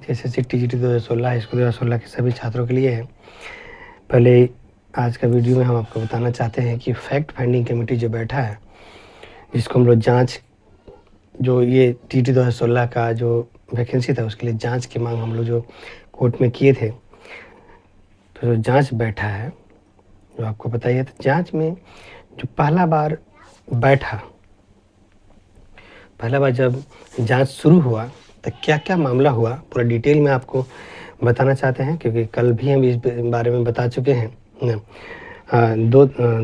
SSC TGT 2016 high school 2016 के सभी छात्रों के लिए है। पहले आज का वीडियो में हम आपको बताना चाहते हैं कि फैक्ट फाइंडिंग कमेटी जो बैठा है, जिसको हम लोग जांच, जो ये टीजीटी 2016 का जो वैकेंसी था उसके लिए जांच की मांग हम लोग जो कोर्ट में किए थे, तो जो जांच बैठा है जो आपको बताइए, तो जांच में जो पहला बार जब जांच शुरू हुआ तो क्या क्या मामला हुआ पूरा डिटेल में आपको बताना चाहते हैं, क्योंकि कल भी हम इस बारे में बता चुके हैं।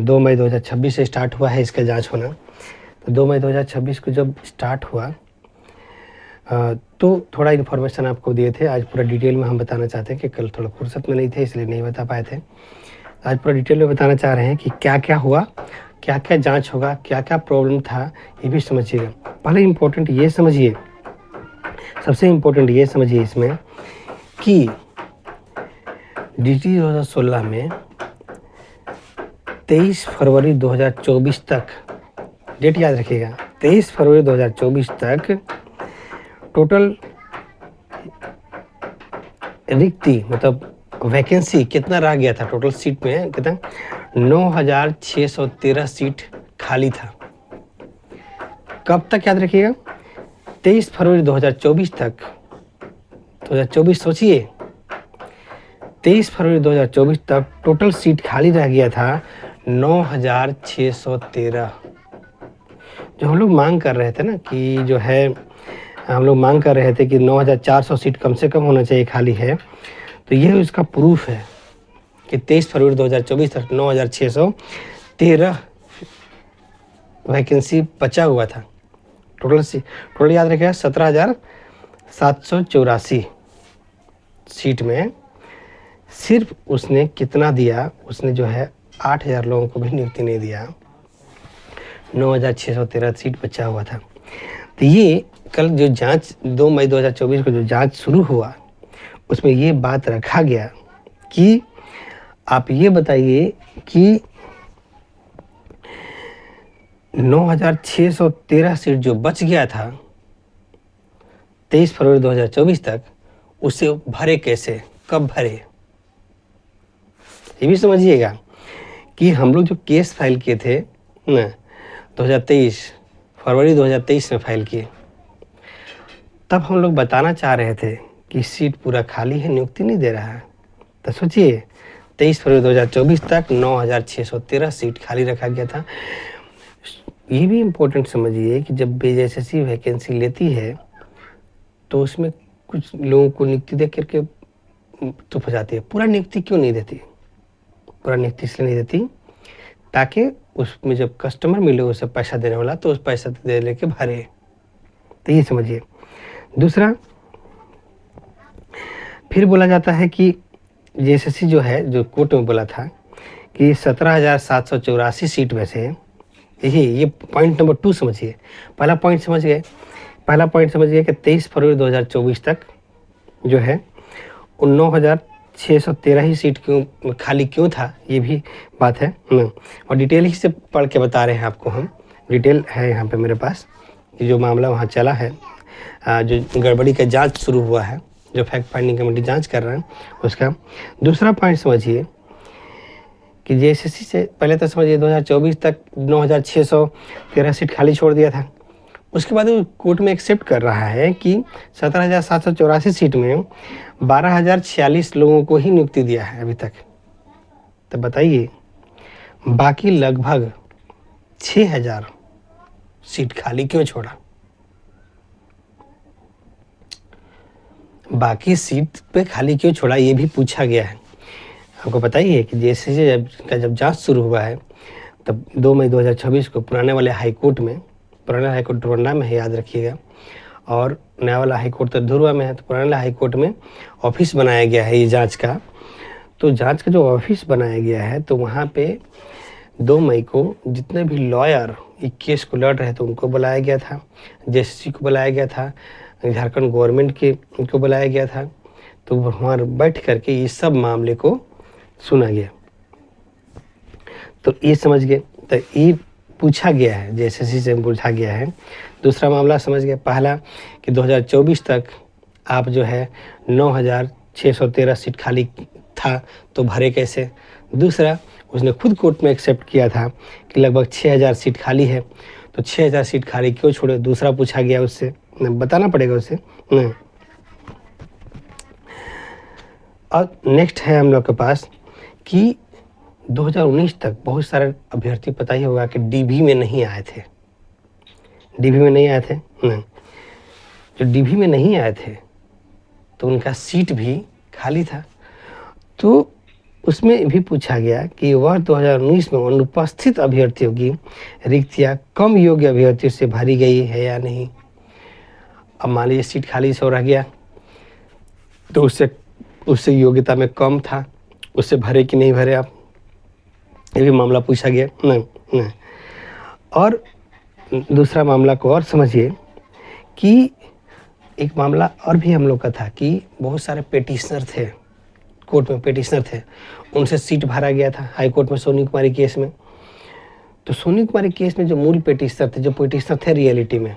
2 मई 2026 से स्टार्ट हुआ है इसका जांच होना। तो 2 मई 2026 को जब स्टार्ट हुआ तो थोड़ा इन्फॉर्मेशन आपको दिए थे। आज पूरा डिटेल में हम बताना चाहते हैं कि कल थोड़ा फुर्सत में नहीं थे इसलिए नहीं बता पाए थे। आज पूरा डिटेल में बताना चाह रहे हैं कि क्या क्या हुआ, क्या क्या जांच होगा, क्या क्या प्रॉब्लम था, ये भी समझिएगा। पहले इम्पोर्टेंट ये समझिए, सबसे इम्पोर्टेंट ये समझिए इसमें कि टीजीटी 2016 में 23 फरवरी 2024 तक, डेट याद रखिएगा, 23 फरवरी 2024 तक टोटल रिक्ति मतलब वैकेंसी कितना रह गया था, टोटल सीट में कितना 9613 सीट खाली था। कब तक याद रखिएगा, 23 फरवरी 2024 तक। 2024 सोचिए, 23 फरवरी 2024 तक टोटल सीट खाली रह गया था 9613। जो हम लोग मांग कर रहे थे ना कि जो है, हम लोग मांग कर रहे थे कि 9400 सीट कम से कम होना चाहिए खाली है, तो यह उसका प्रूफ है कि 23 फरवरी 2024 तक 9613 वैकेंसी बचा हुआ था। टोटल याद रखिएगा 17784 सीट में सिर्फ उसने कितना दिया, उसने जो है 8000 लोगों को भी नियुक्ति नहीं दिया, 9613 सीट बचा हुआ था। तो ये कल जो जांच 2 मई 2024 को जो जांच शुरू हुआ उसमें ये बात रखा गया कि आप ये बताइए कि 9613 सीट जो बच गया था 23 फरवरी 2024 तक, उसे भरे कैसे, कब भरे, ये भी समझिएगा कि हम लोग जो केस फाइल किए थे ना 2023 फरवरी 2023 में फाइल किए, तब हम लोग बताना चाह रहे थे कि सीट पूरा खाली है, नियुक्ति नहीं दे रहा है। तो सोचिए 23 फरवरी 2024 तक 9613 सीट खाली रखा गया था। ये भी इम्पोर्टेंट समझिए कि जब बीएसएससी वैकेंसी लेती है तो उसमें कुछ लोगों को नियुक्ति दे करके तो फंसाती है। पूरा नियुक्ति क्यों नहीं देती, पूरा नियुक्ति इसलिए नहीं देती ताकि उसमें जब कस्टमर मिले उसे पैसा देने वाला, तो उस पैसा दे लेके भरे। तो ये समझिए। दूसरा, फिर बोला जाता है कि जेएसएससी जो है, जो कोर्ट में बोला था कि 17784 सीट में से, ये पॉइंट नंबर 2 समझिए। पहला पॉइंट समझ गए कि 23 फरवरी 2024 तक जो है 9613 ही सीट क्यों खाली क्यों था, ये भी बात है। और डिटेल ही से पढ़ के बता रहे हैं आपको हम, डिटेल है यहाँ पे मेरे पास कि जो मामला वहाँ चला है, जो गड़बड़ी का जांच शुरू हुआ है, जो फैक्ट फाइंडिंग कमेटी जांच कर रहा है उसका। दूसरा पॉइंट समझिए कि जेएसएससी से पहले तो समझिए 2024 तक 9613 सीट खाली छोड़ दिया था। उसके बाद वो कोर्ट में एक्सेप्ट कर रहा है कि 17784 सीट में 12046 लोगों को ही नियुक्ति दिया है अभी तक। तो बताइए बाकी लगभग 6000 सीट खाली क्यों छोड़ा, बाकी सीट पे खाली क्यों छोड़ा, ये भी पूछा गया है। आपको बताइए कि जैसे जब जांच शुरू हुआ है तब 2 मई 2026 को पुराने वाले हाई कोर्ट में, पुराना हाई कोर्ट डोरंडा में है याद रखिएगा, और नया वाला हाई कोर्ट तो धुरवा में है। तो पुराने हाई कोर्ट में ऑफिस बनाया गया है ये जांच का। तो जांच का जो ऑफिस बनाया गया है, तो वहाँ पे 2 मई को जितने भी लॉयर इस केस को लड़ रहे थे उनको बुलाया गया था, जेएसएससी को बुलाया गया था, झारखंड गवर्नमेंट के को बुलाया गया था। तो वहाँ बैठ करके ये सब मामले को सुना गया। तो ये समझ गए, तो ये पूछा गया है, जेएसएससी से पूछा गया है। दूसरा मामला समझ गए, पहला कि 2024 तक आप जो है 9,613 सीट खाली था तो भरे कैसे। दूसरा, उसने खुद कोर्ट में एक्सेप्ट किया था कि लगभग 6,000 सीट खाली है, तो 6,000 सीट खाली क्यों छोड़े। दूसरा पूछा गया उससे, बताना पड़ेगा उसे। और नेक्स्ट है हम लोग के पास कि 2019 तक बहुत सारे अभ्यर्थी, पता ही होगा कि डीबी में नहीं आए थे। डीबी में नहीं आए थे नहीं, जो डीबी में नहीं आए थे तो उनका सीट भी खाली था। तो उसमें भी पूछा गया कि वह 2019 में अनुपस्थित अभ्यर्थियों की रिक्तियाँ कम योग्य अभ्यर्थियों से भरी गई है या नहीं। अब मान लीजिए सीट खाली से रह गया तो उससे योग्यता में कम था, उससे भरे कि नहीं भरे आप, ये भी मामला पूछा गया। नहीं। और दूसरा मामला को और समझिए कि एक मामला और भी हम लोग का था कि बहुत सारे पेटिशनर थे, कोर्ट में पेटिशनर थे, उनसे सीट भरा गया था हाई कोर्ट में सोनी कुमारी केस में। तो सोनी कुमारी केस में जो मूल पेटिशनर थे, जो पेटिशनर थे रियलिटी में,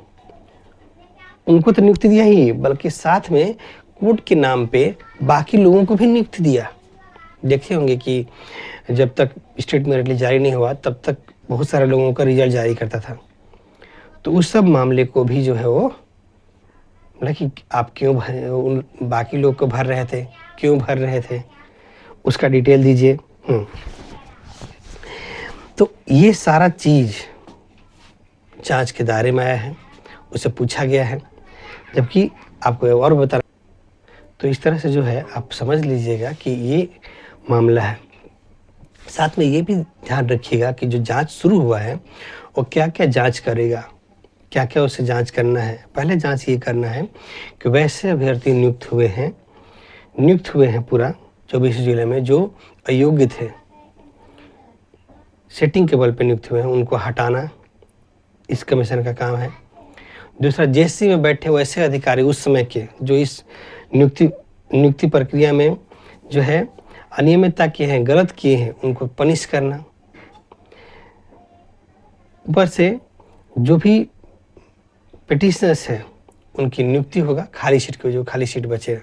उनको तो नियुक्ति दिया ही, बल्कि साथ में कोर्ट के नाम पे बाकी लोगों को भी नियुक्ति दिया। देखे होंगे कि जब तक स्टेट मेरिट लिस्ट जारी नहीं हुआ तब तक बहुत सारे लोगों का रिजल्ट जारी करता था। तो उस सब मामले को भी जो है वो मतलब कि आप क्यों उन बाकी लोग को भर रहे थे, क्यों भर रहे थे, उसका डिटेल दीजिए। तो ये सारा चीज़ जांच के दायरे में आया है, उसे पूछा गया है। जबकि आपको और बता, तो इस तरह से जो है आप समझ लीजिएगा कि ये मामला है। साथ में ये भी ध्यान रखिएगा कि जो जांच शुरू हुआ है वो क्या क्या जांच करेगा, क्या क्या उसे जांच करना है। पहले जांच ये करना है कि वैसे अभ्यर्थी नियुक्त हुए हैं पूरा 24 जिले में जो अयोग्य थे, सेटिंग के बल पे नियुक्त हुए हैं, उनको हटाना इस कमीशन का काम है। दूसरा, जेसी में बैठे वैसे अधिकारी उस समय के जो इस नियुक्ति प्रक्रिया में जो है अनियमितता किए हैं, गलत किए हैं, उनको पनिश करना। ऊपर से जो भी पिटिशनर्स हैं उनकी नियुक्ति होगा खाली सीट को, जो खाली सीट बचे।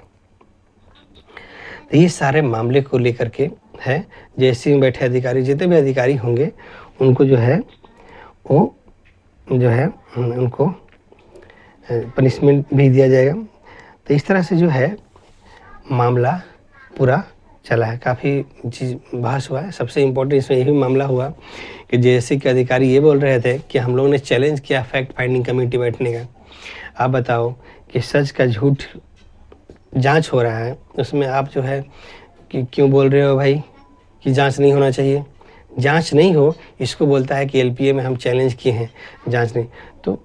तो ये सारे मामले को लेकर के है, जेसी में बैठे अधिकारी, जितने भी अधिकारी होंगे उनको जो है वो जो है उनको पनिशमेंट भी दिया जाएगा। तो इस तरह से जो है मामला पूरा चला है, काफ़ी चीज़ बहस हुआ है। सबसे इम्पोर्टेंट इसमें यही मामला हुआ कि जेएससी के अधिकारी ये बोल रहे थे कि हम लोगों ने चैलेंज किया फैक्ट फाइंडिंग कमेटी बैठने का। आप बताओ कि सच का झूठ जांच हो रहा है, उसमें आप जो है कि क्यों बोल रहे हो भाई कि जांच नहीं होना चाहिए। जांच नहीं हो इसको बोलता है कि एलपीए में हम चैलेंज किए हैं, जांच नहीं। तो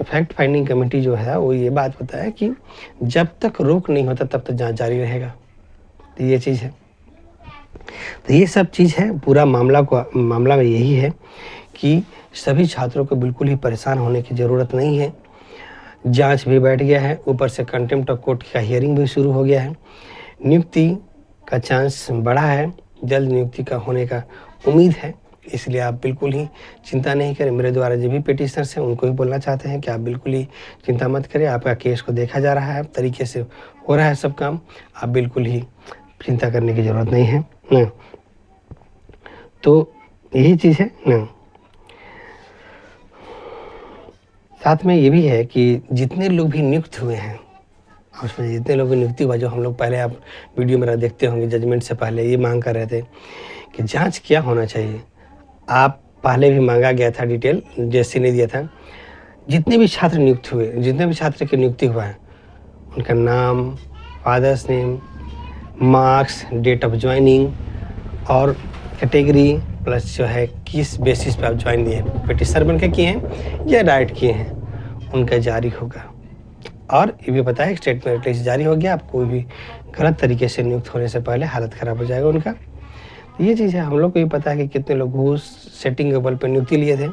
फैक्ट फाइंडिंग कमेटी जो है वो ये बात बताया कि जब तक रोक नहीं होता तब तक जांच जारी रहेगा। तो ये चीज़ है, तो ये सब चीज़ है। पूरा मामला में यही है कि सभी छात्रों को बिल्कुल ही परेशान होने की ज़रूरत नहीं है। जांच भी बैठ गया है, ऊपर से कंटेम्प्ट ऑफ कोर्ट का हियरिंग भी शुरू हो गया है। नियुक्ति का चांस बढ़ा है, जल्द नियुक्ति का होने का उम्मीद है, इसलिए आप बिल्कुल ही चिंता नहीं करें। मेरे द्वारा जो भी पिटिशनर्स हैं उनको भी बोलना चाहते हैं कि आप बिल्कुल ही चिंता मत करें, आपका केस को देखा जा रहा है, तरीके से हो रहा है सब काम, आप बिल्कुल ही चिंता करने की ज़रूरत नहीं है ना। तो यही चीज़ है ना। साथ में ये भी है कि जितने लोग भी नियुक्त हुए हैं, उसमें जितने लोगों की नियुक्ति हुआ, जो हम लोग पहले आप वीडियो मेरा देखते होंगे, जजमेंट से पहले ये मांग कर रहे थे कि जांच क्या होना चाहिए। आप पहले भी मांगा गया था डिटेल, जेसी ने दिया था। जितने भी छात्र नियुक्त हुए, जितने भी छात्र की नियुक्ति हुआ है, उनका नाम, father's name, marks, date of joining और कैटेगरी प्लस जो है किस बेसिस पे आप ज्वाइन दिए, पिटिशनर बन के किए हैं या डायरेक्ट किए हैं, उनका जारी होगा। और ये भी पता है स्टेट मेरिट लिस्ट जारी हो गया, आप कोई भी गलत तरीके से नियुक्त होने से पहले हालत ख़राब हो जाएगा उनका। तो ये चीज़ है, हम लोग को ये पता है कि कितने लोग घूस सेटिंग के बल पर नियुक्ति लिए थे।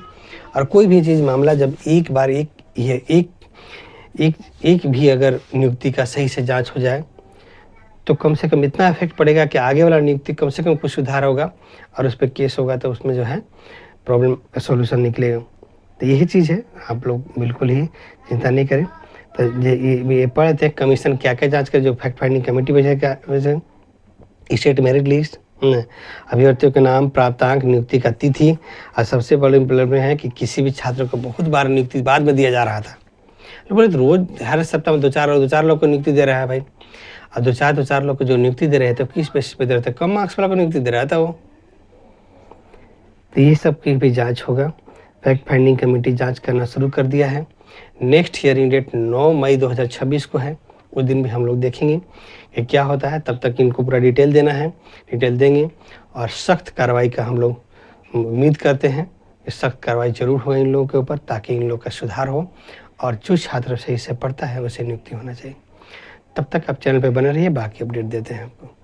और कोई भी चीज़ मामला जब एक बार एक भी अगर नियुक्ति का सही से जांच हो जाए तो कम से कम इतना इफेक्ट पड़ेगा कि आगे वाला नियुक्ति कम से कम कुछ सुधार होगा और उस पर केस होगा तो उसमें जो है प्रॉब्लम का सोल्यूशन निकलेगा। तो यही चीज़ है, आप लोग बिल्कुल ही चिंता नहीं करें। तो ये पढ़े थे कमीशन क्या क्या जांच कर, जो फैक्ट फाइंडिंग कमेटी वजह स्टेट मेरिट लिस्ट, अभ्यर्थियों के नाम, प्राप्तांक, नियुक्ति का तिथि, और सबसे बड़े प्रॉब्लम है कि किसी भी छात्र को बहुत बार नियुक्ति बाद में दिया जा रहा था। बोले तो रोज हर सप्ताह में दो चार लोग को नियुक्ति दे रहा है भाई, और दो चार लोग को जो नियुक्ति दे रहे थे किस बेसिस पे दे रहे थे, कम मार्क्स वाला को नियुक्ति दे रहा था वो। तो ये सब की भी जांच होगा। फैक्ट फाइंडिंग कमेटी जांच करना शुरू कर दिया है। नेक्स्ट हियरिंग डेट 9 मई 2026 को है, उस दिन भी हम लोग देखेंगे कि क्या होता है। तब तक इनको पूरा डिटेल देना है, डिटेल देंगे और सख्त कार्रवाई का हम लोग उम्मीद करते हैं कि सख्त कार्रवाई जरूर हो इन लोगों के ऊपर, ताकि इन लोग का सुधार हो और जो छात्र सही से पढ़ता है उसे नियुक्ति होना चाहिए। तब तक आप चैनल पर बने रहिए, बाकी अपडेट देते हैं आपको।